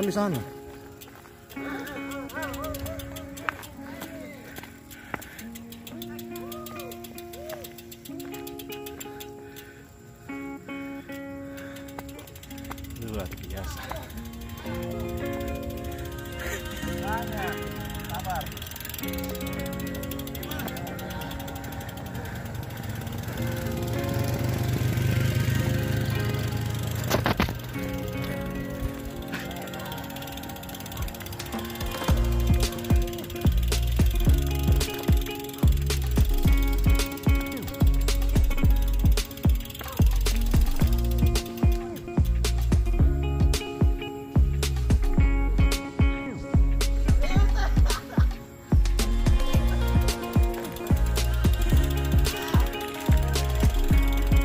Jangan di sana. Luar biasa. Sabar.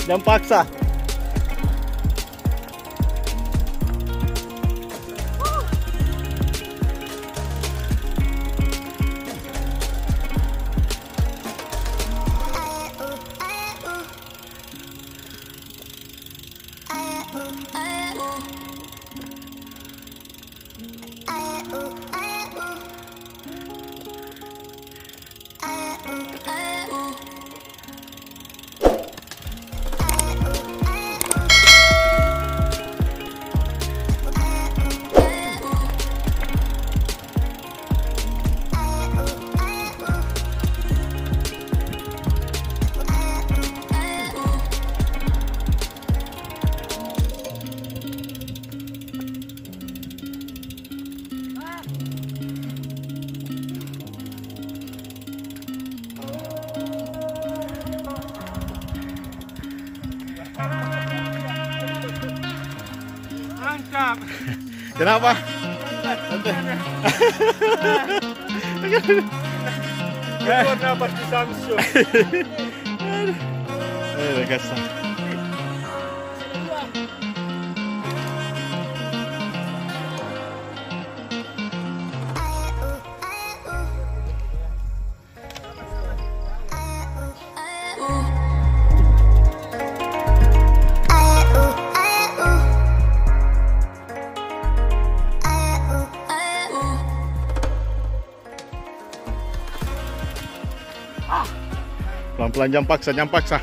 Jangan paksa. Kenapa? Warna pasti Samsung. Kasar. Pelan-pelan, jangan paksa, jangan paksa.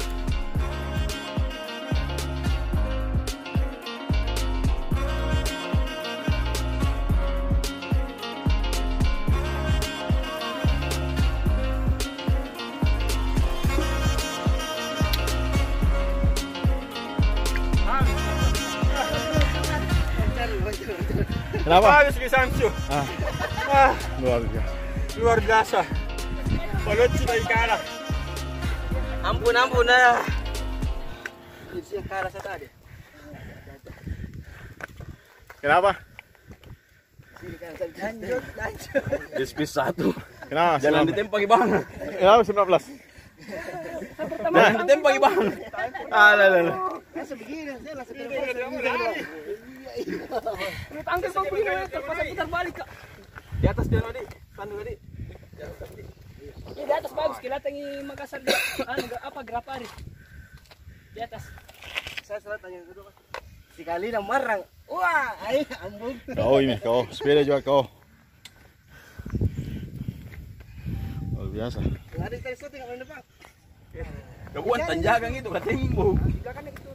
Kenapa? Bagus ke Samsung. Luar biasa. Luar biasa. Balut sudah ikan. Ampun dah. Itu yang kalah tadi. Kenapa? Lanjut. Dispis 1. Kenapa? Jangan ditembak bang. Kenapa 19? Jangan ditembak bang. Alah. Begini, saya langsung Tangkis bang begini, putar balik kak. Di atas dia tadi, tandu tadi. Di atas bagus, kelihatan ini Makassar. Apa Grapari? Di atas. Saya salah tanya dulu. Sekali dah marang. Wah, ambung. Kau ini, kau sepeda juga kau. Luar biasa. Ada tadi syuting apa depan? Kebuan tanjakan itu kata timbu. Belakangnya itu.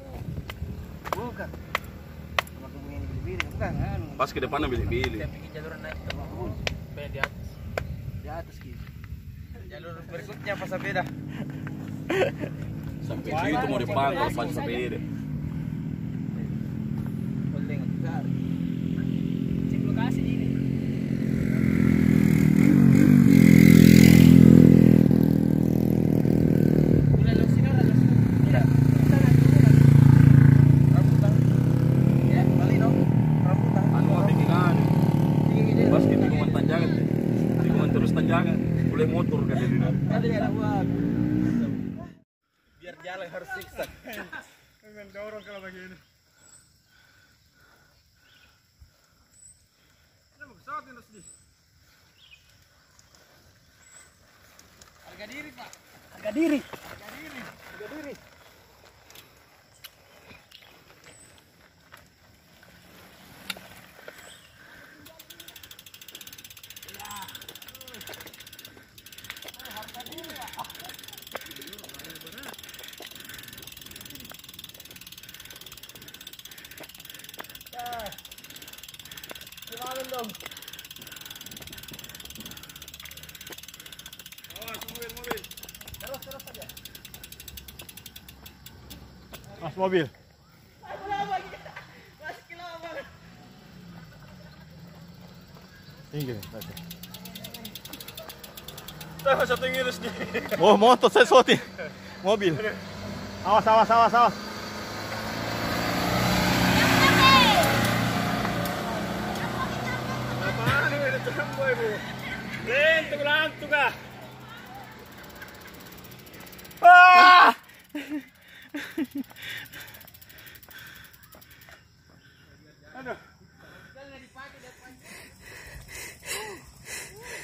Bukan. Sama kemudian bili-bili bukan kan? Pas ke depannya bili-bili. Jalur naik ke bawah. Di atas. Di atas gitu. Jalur berikutnya pas sepeda. Sampai situ mau dipangkal pas sepeda. Holding besar. Cek lokasi ini. Motor kan ini. Biar jalan harus siksa. Mendorong kalau begini. Kenapa pesawat ini sedih? Harga diri pak. Harga diri. dong. Terus saja. Mas mobil. Masih kelamaan. Tinggi nih. Oke. Satu ngiris nih. Oh, motor saya sorti. Mobil. Awas, awas, awas, awas. Apaan ini ada terhambo ibu? Tunggu lang, tunggu. Ah! Aduh.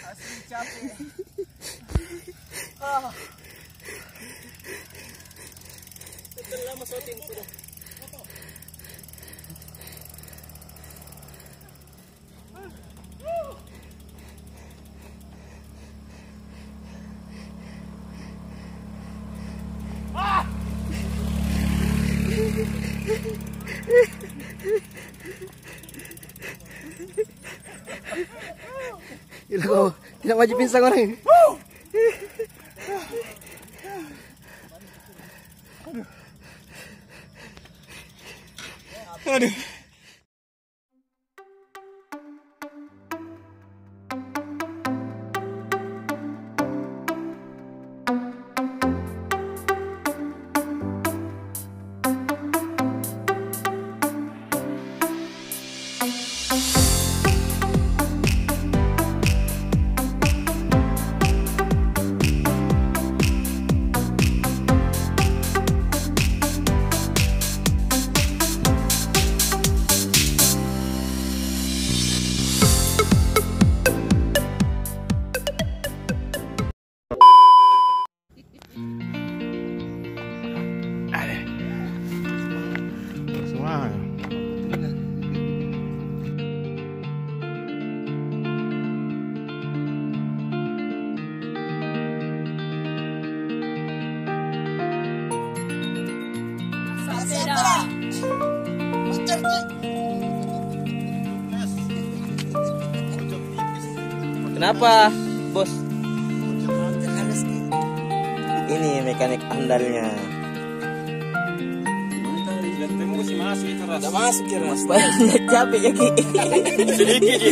Asli capek. Setelah masukin sudah. Gila kau, tidak wajib pinsang orang ini. Aduh. Semua. Kenapa, bos? Ini mekanik andalnya. Temu si masuk itu ras. Masuk kira. Banyak capek ya Ki. Sedikit Ji.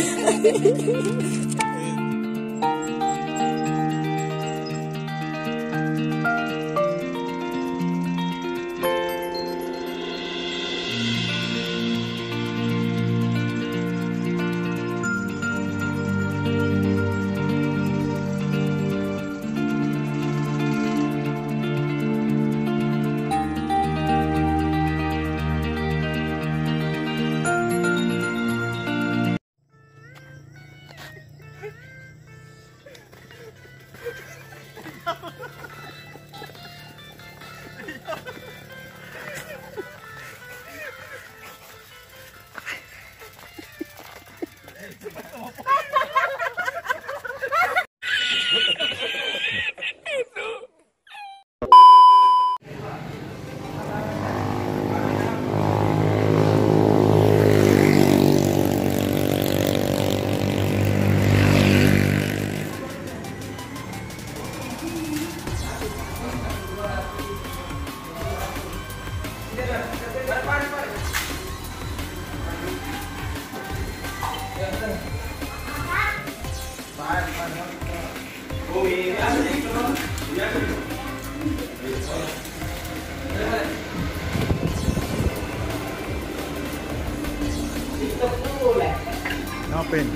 Ngapain?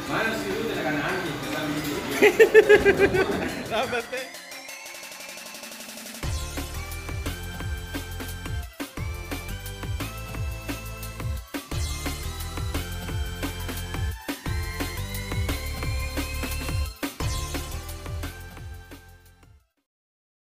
Mana sih lu dengan anjing?